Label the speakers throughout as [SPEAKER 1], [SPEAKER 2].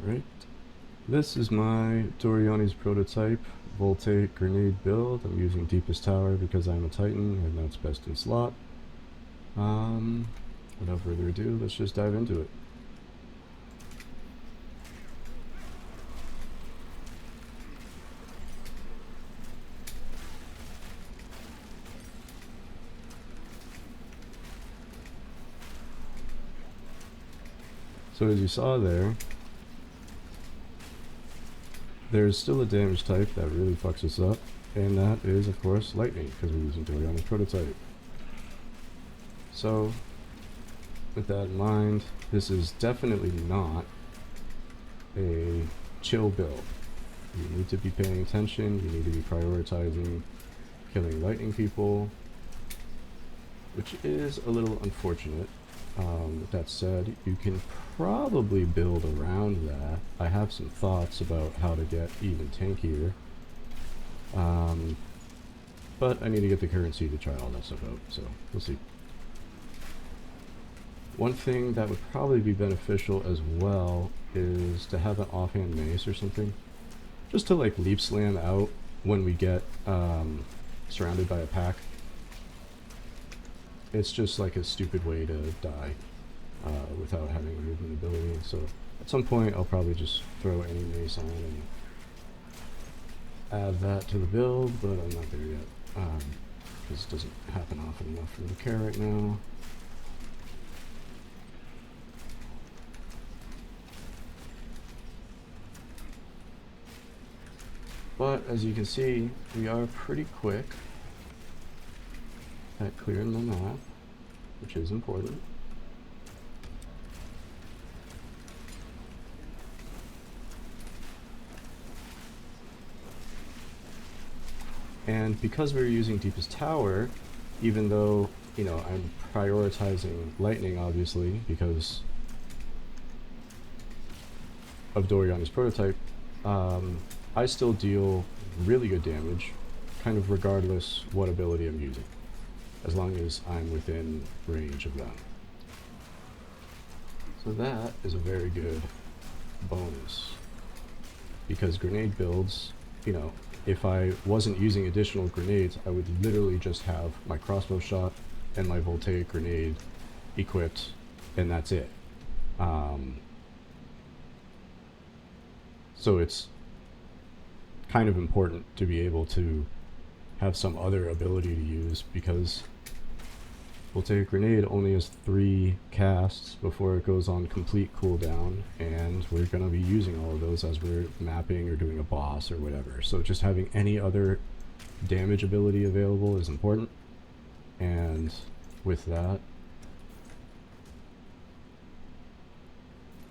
[SPEAKER 1] Alright, this is my Doryani's prototype Voltaic grenade build. I'm using Deepest Tower because I'm a Titan and that's best in slot. Without further ado, let's just dive into it. So as you saw there's still a damage type that really fucks us up, and that is of course lightning, because we're using Doryani's prototype. So with that in mind, this is definitely not a chill build. You need to be paying attention, you need to be prioritizing killing lightning people, which is a little unfortunate. With that said, you can probably build around that. I have some thoughts about how to get even tankier, but I need to get the currency to try all that stuff out, so we'll see. One thing that would probably be beneficial as well is to have an offhand mace or something, just to like leap slam out when we get surrounded by a pack. It's just like a stupid way to die without having a movement ability. So at some point I'll probably just throw any mace on and add that to the build, but I'm not there yet because it doesn't happen often enough for me to care right now. But as you can see, we are pretty quick at clearing the map, which is important. And because we're using Deepest Tower, even though, you know, I'm prioritizing lightning obviously because of Doryani's prototype, I still deal really good damage, kind of regardless what ability I'm using, as long as I'm within range of them. So that is a very good bonus, because grenade builds, you know, if I wasn't using additional grenades, I would literally just have my crossbow shot and my Voltaic grenade equipped, and that's it. So it's kind of important to be able to have some other ability to use, because Voltaic grenade only has 3 casts before it goes on complete cooldown, and we're going to be using all of those as we're mapping or doing a boss or whatever. So just having any other damage ability available is important, and with that,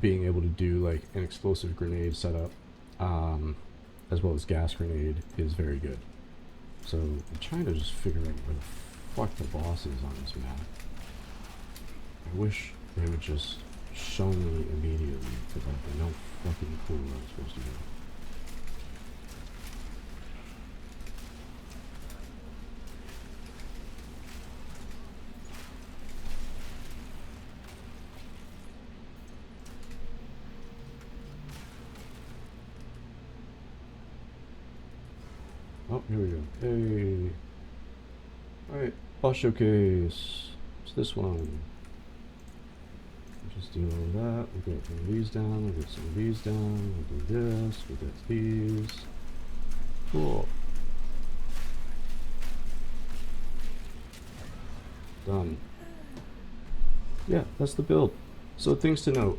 [SPEAKER 1] being able to do like an explosive grenade setup as well as gas grenade is very good. So I'm trying to just figure out where the fuck the boss is on this map. I wish they would just show me immediately, because I know fucking clue where I'm supposed to go. Oh, here we go. Hey! Alright, boss showcase. It's this one. Just do all that. We'll get some of these down, we'll get some of these down, we'll do this, we'll get these. Cool. Done. Yeah, that's the build. So things to note.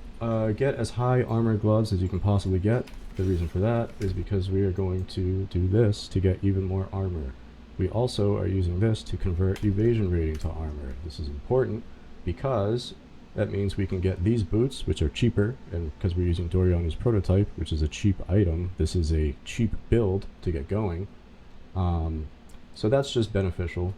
[SPEAKER 1] Get as high armor gloves as you can possibly get. The reason for that is because we are going to do this to get even more armor. We also are using this to convert evasion rating to armor. This is important because that means we can get these boots, which are cheaper, and because we're using Doryani's prototype, which is a cheap item, this is a cheap build to get going. So that's just beneficial.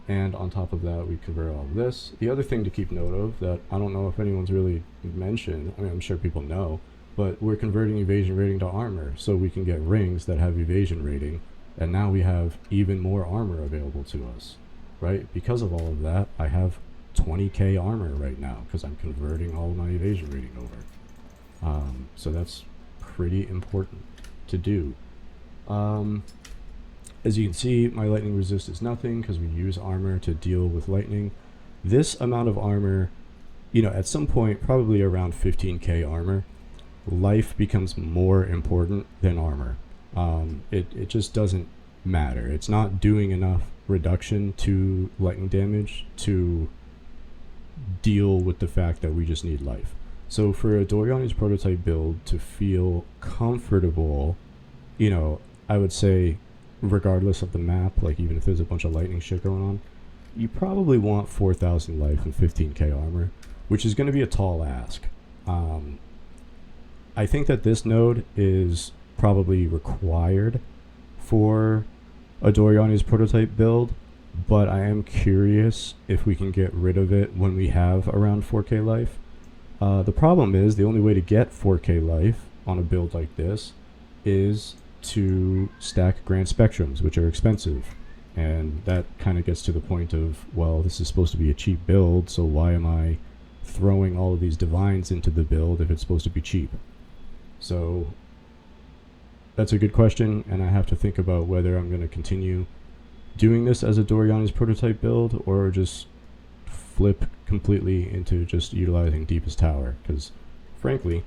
[SPEAKER 1] And on top of that, we convert all of this. The other thing to keep note of that I don't know if anyone's really mentioned, I mean, I'm sure people know, but we're converting evasion rating to armor, so we can get rings that have evasion rating, and now we have even more armor available to us, right? Because of all of that, I have 20k armor right now, because I'm converting all of my evasion rating over. So that's pretty important to do. As you can see, my lightning resist is nothing because we use armor to deal with lightning. This amount of armor, you know, at some point, probably around 15k armor, life becomes more important than armor. It just doesn't matter. It's not doing enough reduction to lightning damage to deal with the fact that we just need life. So for a Doryani's prototype build to feel comfortable, you know, I would say regardless of the map, like even if there's a bunch of lightning shit going on, you probably want 4,000 life and 15k armor, which is going to be a tall ask. I think that this node is probably required for a Doryani's prototype build, but I am curious if we can get rid of it when we have around 4k life. The problem is the only way to get 4k life on a build like this is to stack Grand Spectrums, which are expensive. And that kind of gets to the point of, well, this is supposed to be a cheap build, so why am I throwing all of these divines into the build if it's supposed to be cheap? So that's a good question, and I have to think about whether I'm going to continue doing this as a Doryani's prototype build or just flip completely into just utilizing Deepest Tower, because frankly,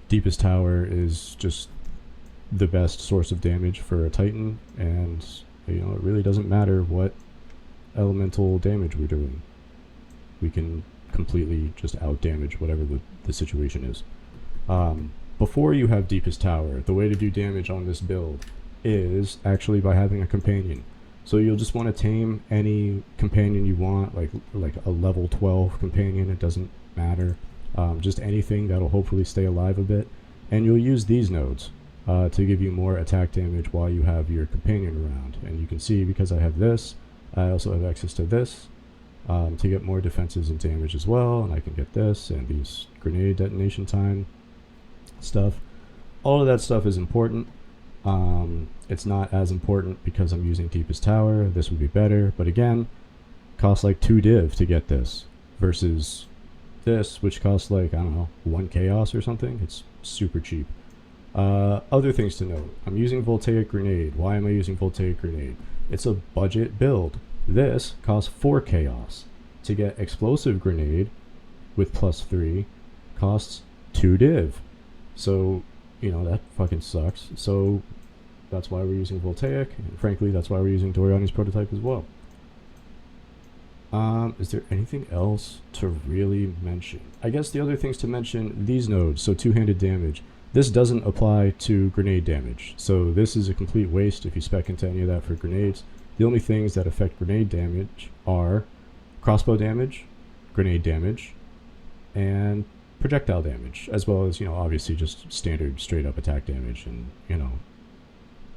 [SPEAKER 1] Deepest Tower is just the best source of damage for a Titan, and you know, it really doesn't matter what elemental damage we're doing. We can completely just out damage whatever the situation is. Before you have Deepest Tower, the way to do damage on this build is actually by having a companion. So you'll just want to tame any companion you want, like a level 12 companion, it doesn't matter. Just anything that'll hopefully stay alive a bit. And you'll use these nodes to give you more attack damage while you have your companion around. And you can see, because I have this, I also have access to this to get more defenses and damage as well. And I can get this and these grenade detonation time stuff. All of that stuff is important. It's not as important because I'm using Deepest Tower. This would be better, but again, costs like 2 div to get this versus this, which costs like, I don't know, 1 chaos or something. It's super cheap. Other things to note: I'm using Voltaic Grenade. Why am I using Voltaic Grenade? It's a budget build. This costs 4 chaos. To get Explosive Grenade with +3 costs 2 div. So, you know, that fucking sucks. So that's why we're using Voltaic, and frankly, that's why we're using Doryani's prototype as well. Is there anything else to really mention? I guess the other things to mention, these nodes, so two-handed damage. This doesn't apply to grenade damage, so this is a complete waste if you spec into any of that for grenades. The only things that affect grenade damage are crossbow damage, grenade damage, and projectile damage, as well as, you know, obviously just standard straight up attack damage and, you know,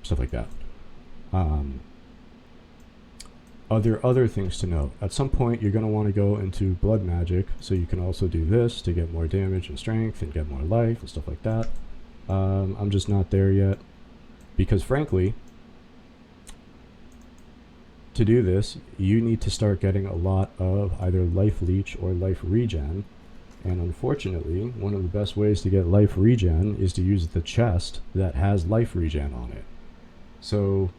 [SPEAKER 1] stuff like that. Other things to note: at some point you're going to want to go into blood magic, so you can also do this to get more damage and strength and get more life and stuff like that. I'm just not there yet, because frankly, to do this you need to start getting a lot of either life leech or life regen. And unfortunately, one of the best ways to get life regen is to use the chest that has life regen on it. So,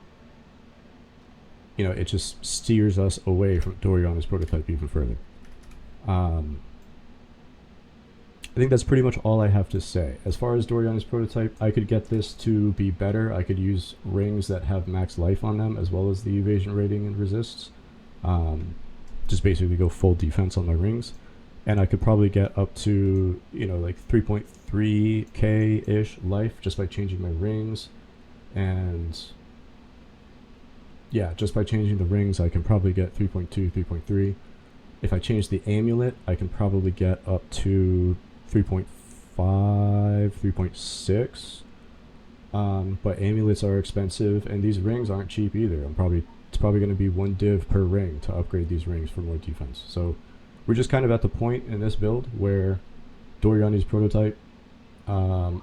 [SPEAKER 1] you know, it just steers us away from Doryani's prototype even further. I think that's pretty much all I have to say. As far as Doryani's prototype, I could get this to be better. I could use rings that have max life on them, as well as the evasion rating and resists. Just basically go full defense on my rings. And I could probably get up to, you know, like 3.3k-ish life just by changing my rings. And yeah, just by changing the rings, I can probably get 3.2, 3.3. If I change the amulet, I can probably get up to 3.5, 3.6. But amulets are expensive, and these rings aren't cheap either. It's probably going to be 1 div per ring to upgrade these rings for more defense. So we're just kind of at the point in this build where Doryani's prototype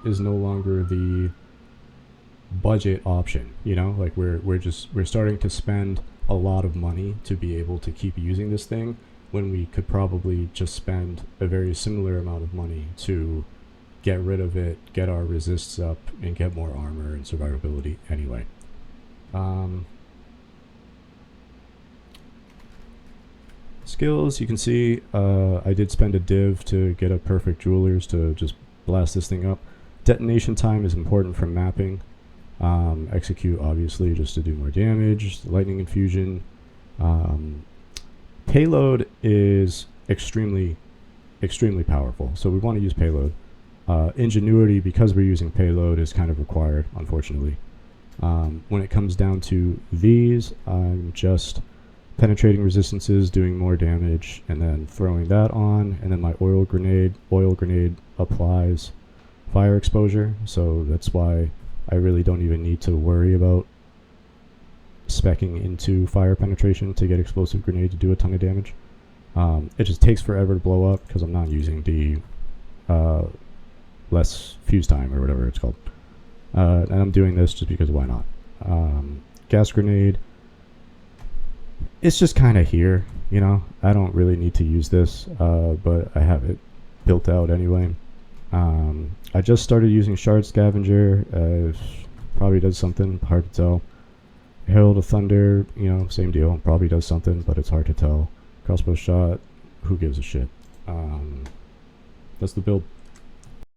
[SPEAKER 1] is no longer the budget option. You know, like we're starting to spend a lot of money to be able to keep using this thing, when we could probably just spend a very similar amount of money to get rid of it, get our resists up, and get more armor and survivability anyway. Skills, you can see I did spend a div to get a perfect jewelers to just blast this thing up. Detonation time is important for mapping. Execute, obviously, just to do more damage. Lightning infusion. Payload is extremely powerful, so we want to use payload. Ingenuity, because we're using payload, is kind of required, unfortunately. When it comes down to these, I'm just penetrating resistances, doing more damage, and then throwing that on, and then my oil grenade applies fire exposure, so that's why I really don't even need to worry about speccing into fire penetration to get explosive grenade to do a ton of damage. It just takes forever to blow up because I'm not using the less fuse time or whatever it's called. And I'm doing this just because why not? Gas grenade, it's just kind of here, you know. I don't really need to use this, but I have it built out anyway. I just started using Shard Scavenger. Probably does something, hard to tell. Herald of Thunder, you know, same deal. Probably does something, but it's hard to tell. Crossbow shot, who gives a shit? That's the build.